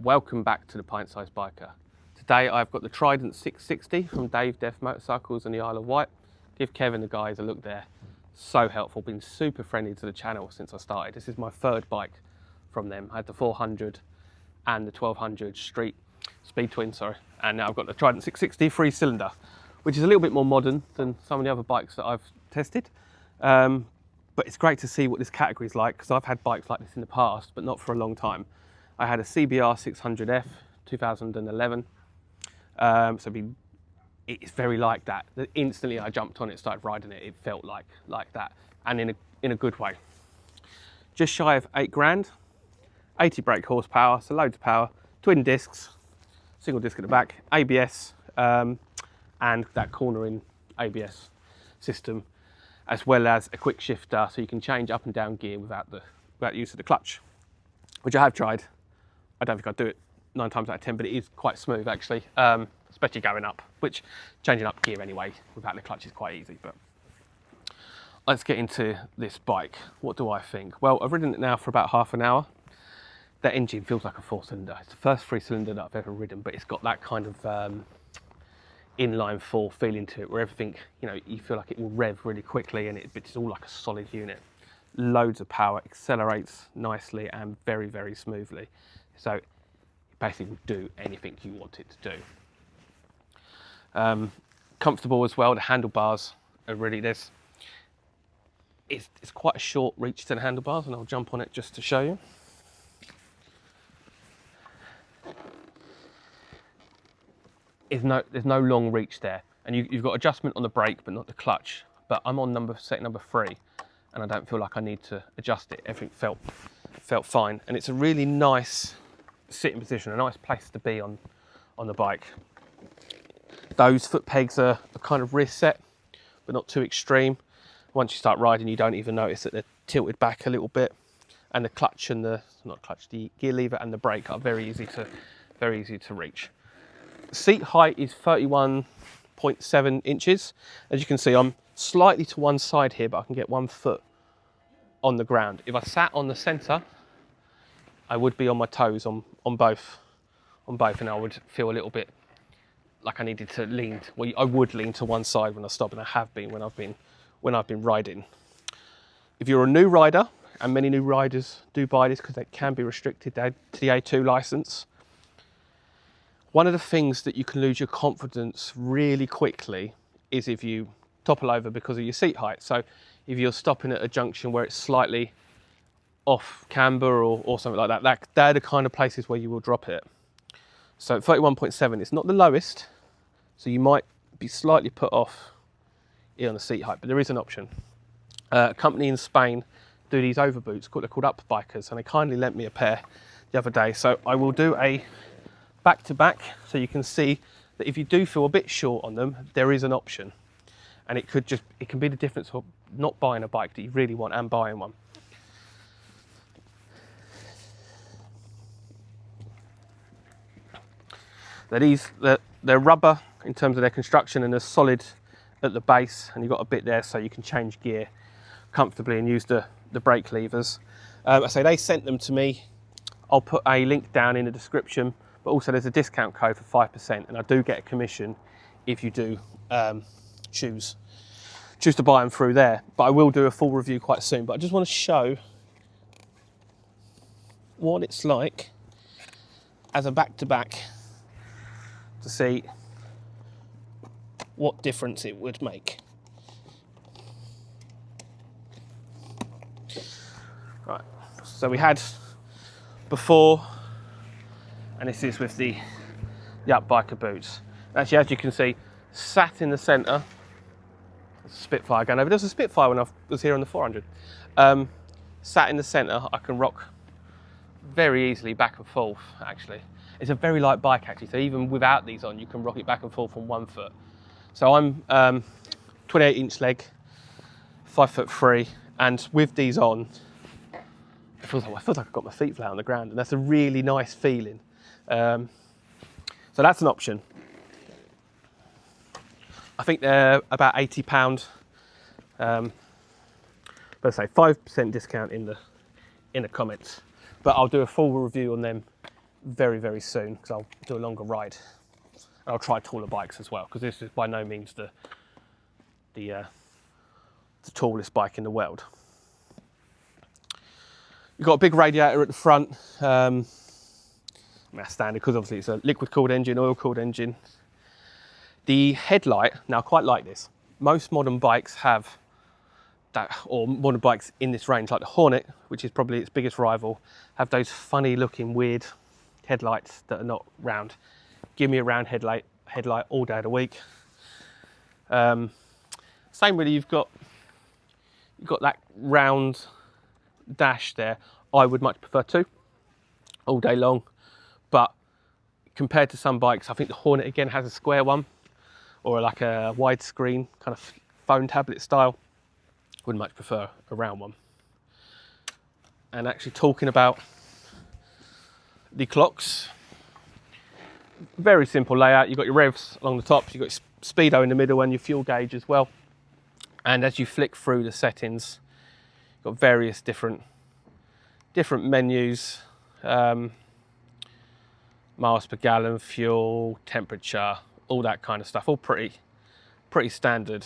Welcome back to the Pint Sized Biker. Today I've got the Trident 660 from Dave Def Motorcycles on the Isle of Wight. Give Kevin the guys a look there. So helpful, been super friendly to the channel since I started. This is my third bike from them. I had the 400 and the 1200 street speed twin, and now I've got the Trident 660 3-cylinder, which is a little bit more modern than some of the other bikes that I've tested. But it's great to see what this category is like, because I've had bikes like this in the past, but not for a long time. I had a CBR 600F 2011, it's very like that. Instantly I jumped on it, started riding it, it felt like that, and in a good way. Just shy of 8 grand, 80 brake horsepower, so loads of power, twin discs, single disc at the back, ABS, and that cornering ABS system, as well as a quick shifter, so you can change up and down gear without the use of the clutch, which I have tried. I don't think I'd do it 9 times out of 10, but it is quite smooth actually, especially going up, which changing up gear anyway without the clutch is quite easy. But let's get into this bike. What do I think? Well, I've ridden it now for about half an hour. That engine feels like a 4-cylinder. It's the first 3-cylinder that I've ever ridden, but it's got that kind of inline 4 feeling to it, where everything, you feel like it will rev really quickly, and it's all like a solid unit. Loads of power, accelerates nicely and very, very smoothly. So it basically will do anything you want it to do. Comfortable as well. The handlebars are really, it's quite a short reach to the handlebars, and I'll jump on it just to show you. There's no long reach there, and you've got adjustment on the brake but not the clutch. But I'm on set number 3, and I don't feel like I need to adjust it. Everything felt fine, and it's a really nice sitting position, a nice place to be on the bike. Those foot pegs are kind of rear set, but not too extreme. Once you start riding, you don't even notice that they're tilted back a little bit, and the clutch and the gear lever and the brake are very easy to reach. Seat height is 31.7 inches. As you can see, I'm slightly to one side here, but I can get 1 foot on the ground. If I sat on the centre, I would be on my toes on both, and I would feel a little bit like I needed to lean. Well, I would lean to one side when I stop, and I have been when I've been riding. If you're a new rider, and many new riders do buy this because they can be restricted to the A2 license, one of the things that you can lose your confidence really quickly is if you topple over because of your seat height. So if you're stopping at a junction where it's slightly off camber or something like that, they're the kind of places where you will drop it. So 31.7, it's not the lowest, so you might be slightly put off here on the seat height, but there is an option. A company in Spain do these overboots, they're called UPBIKERS, and they kindly lent me a pair the other day. So I will do a back-to-back, so you can see that if you do feel a bit short on them, there is an option. And it can be the difference of not buying a bike that you really want and buying one. They're rubber in terms of their construction, and they're solid at the base, and you've got a bit there so you can change gear comfortably and use the brake levers. I say they sent them to me. I'll put a link down in the description, but also there's a discount code for 5%, and I do get a commission if you do choose to buy them through there. But I will do a full review quite soon. But I just want to show what it's like as a back-to-back, to see what difference it would make. Right, so we had before, and this is with the UPBIKER boots. Actually, as you can see, sat in the centre, Spitfire going over. There was a Spitfire when I was here on the 400. Sat in the centre, I can rock very easily back and forth, actually. It's a very light bike, actually, so even without these on, you can rock it back and forth on 1 foot. So I'm 28-inch leg, 5'3", and with these on, it feels like I've got my feet flat on the ground, and that's a really nice feeling. So that's an option. I think they're about £80. But I say 5% discount in the comments. But I'll do a full review on them very, very soon, because I'll do a longer ride. And I'll try taller bikes as well, because this is by no means the tallest bike in the world. You've got a big radiator at the front. That's standard, because obviously it's a liquid cooled engine, oil cooled engine. The headlight, now I quite like this. Most modern bikes have that, or modern bikes in this range, like the Hornet, which is probably its biggest rival, have those funny looking weird headlights that are not round. Give me a round headlight all day of the week. Same really, you've got that round dash there. I would much prefer two all day long, but compared to some bikes, I think the Hornet again has a square one, or like a widescreen kind of phone tablet style. Would much prefer a round one. And actually talking about the clocks, very simple layout. You've got your revs along the top, you've got your speedo in the middle and your fuel gauge as well. And as you flick through the settings, you've got various different menus, miles per gallon, fuel, temperature, all that kind of stuff, all pretty standard.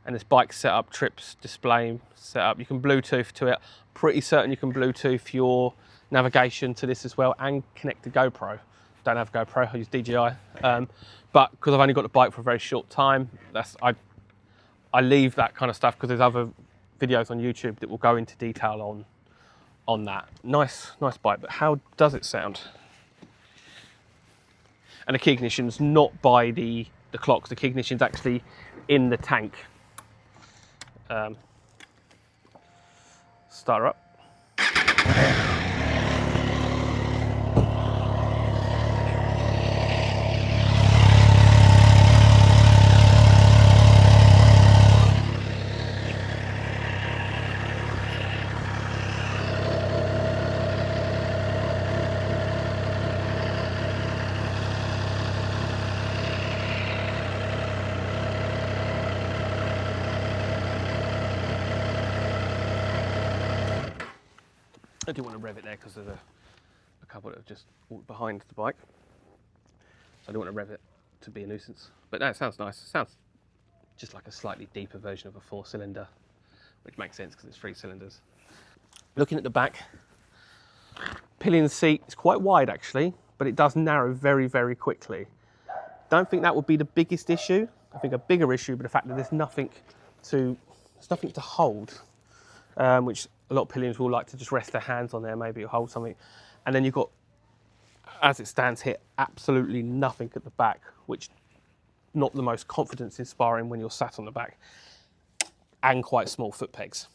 And this bike setup, trips, display setup, you can Bluetooth to it. Pretty certain you can Bluetooth your navigation to this as well, and connect to GoPro. Don't have GoPro, I use DJI. But because I've only got the bike for a very short time, I leave that kind of stuff, because there's other videos on YouTube that will go into detail on that. Nice bike, but how does it sound? And the key ignition's not by the clocks, the key ignition's actually in the tank. Start her up. I do want to rev it there because there's a couple that have just walked behind the bike. So I don't want to rev it to be a nuisance. But no, it sounds nice. It sounds just like a slightly deeper version of a 4-cylinder, which makes sense because it's 3 cylinders. Looking at the back, pillion seat is quite wide actually, but it does narrow very, very quickly. Don't think that would be the biggest issue. I think a bigger issue would be the fact that there's nothing to hold, which a lot of pillions will like to just rest their hands on there, maybe hold something. And then you've got, as it stands here, absolutely nothing at the back, which not the most confidence inspiring when you're sat on the back, and quite small foot pegs.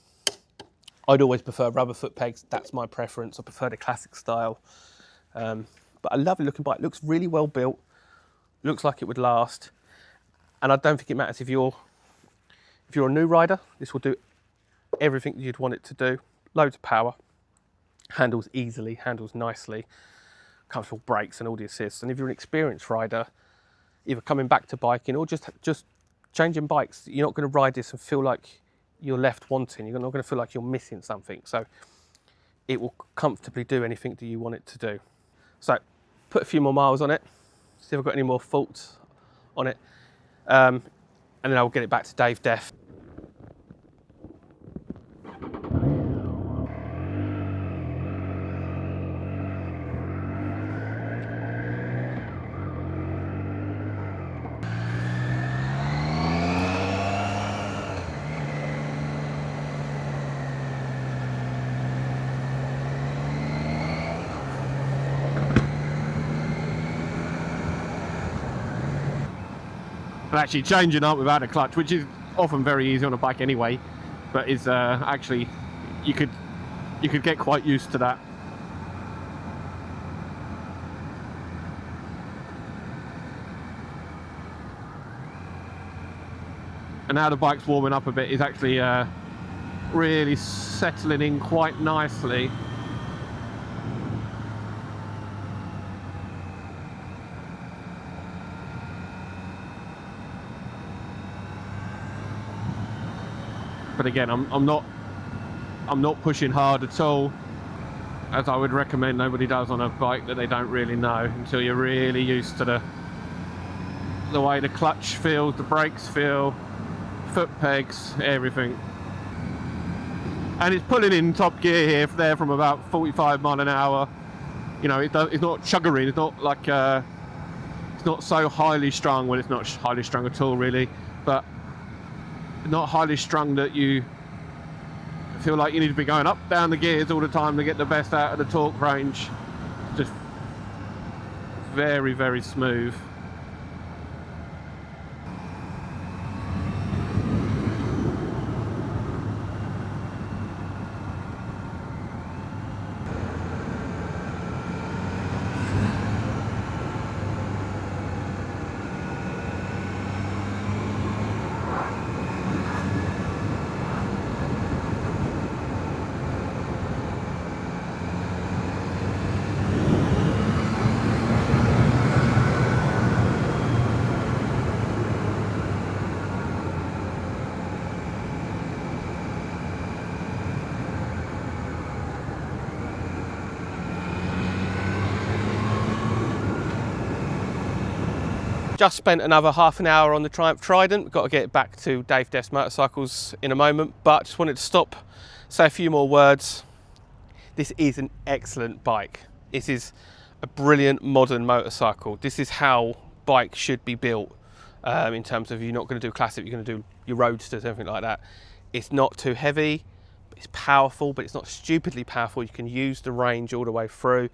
I'd always prefer rubber foot pegs. That's my preference. I prefer the classic style. But a lovely looking bike. Looks really well built. Looks like it would last. And I don't think it matters if you're a new rider. This will do everything you'd want it to do. Loads of power, handles easily, handles nicely, comfortable brakes and all the assists. And if you're an experienced rider, either coming back to biking or just changing bikes, you're not going to ride this and feel like you're left wanting. You're not going to feel like you're missing something. So it will comfortably do anything that you want it to do. So put a few more miles on it, see if I've got any more faults on it, and then I'll get it back to Dave Def. And actually changing up without a clutch, which is often very easy on a bike anyway, but is actually you could get quite used to that. And now the bike's warming up a bit, is actually really settling in quite nicely. But again, I'm not pushing hard at all. as I would recommend nobody does on a bike that they don't really know until you're really used to the way the clutch feels, the brakes feel, foot pegs, everything. And it's pulling in top gear here, there from about 45 mile an hour. You know, it's not chuggering. It's not like it's not so highly strung. Well, it's not highly strung at all, really, but not highly strung that you feel like you need to be going up down the gears all the time to get the best out of the torque range. Just very, very smooth. Just spent another half an hour on the Triumph Trident. We've got to get back to Dave Deff's Motorcycles in a moment, but just wanted to stop, say a few more words. This is an excellent bike. This is a brilliant modern motorcycle. This is how bikes should be built, in terms of you're not going to do classic, you're going to do your roadsters, everything like that. It's not too heavy, it's powerful, but it's not stupidly powerful. You can use the range all the way through.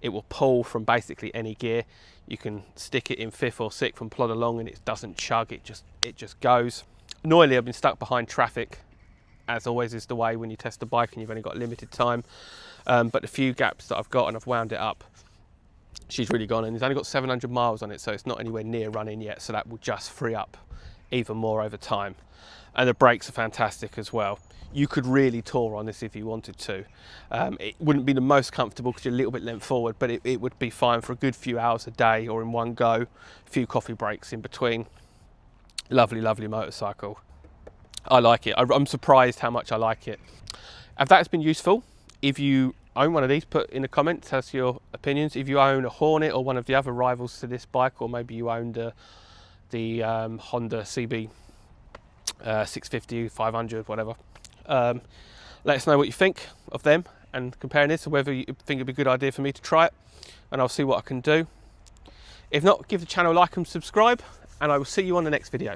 It will pull from basically any gear. You can stick it in fifth or sixth and plod along and it doesn't chug, it just goes. Annoyingly, I've been stuck behind traffic, as always is the way when you test a bike and you've only got limited time. But the few gaps that I've got and I've wound it up, she's really gone, and it's only got 700 miles on it, so it's not anywhere near running yet, so that will just free up even more over time. And the brakes are fantastic as well. You could really tour on this if you wanted to. It wouldn't be the most comfortable because you're a little bit leant forward, but it would be fine for a good few hours a day or in one go, a few coffee breaks in between. Lovely, lovely motorcycle. I like it. I'm surprised how much I like it. If that's been useful, if you own one of these, put in the comments, tell us your opinions. If you own a Hornet or one of the other rivals to this bike, or maybe you owned the Honda CB 650, 500, whatever. Let us know what you think of them and comparing this, or whether you think it'd be a good idea for me to try it, and I'll see what I can do. If not, give the channel a like and subscribe, and I will see you on the next video.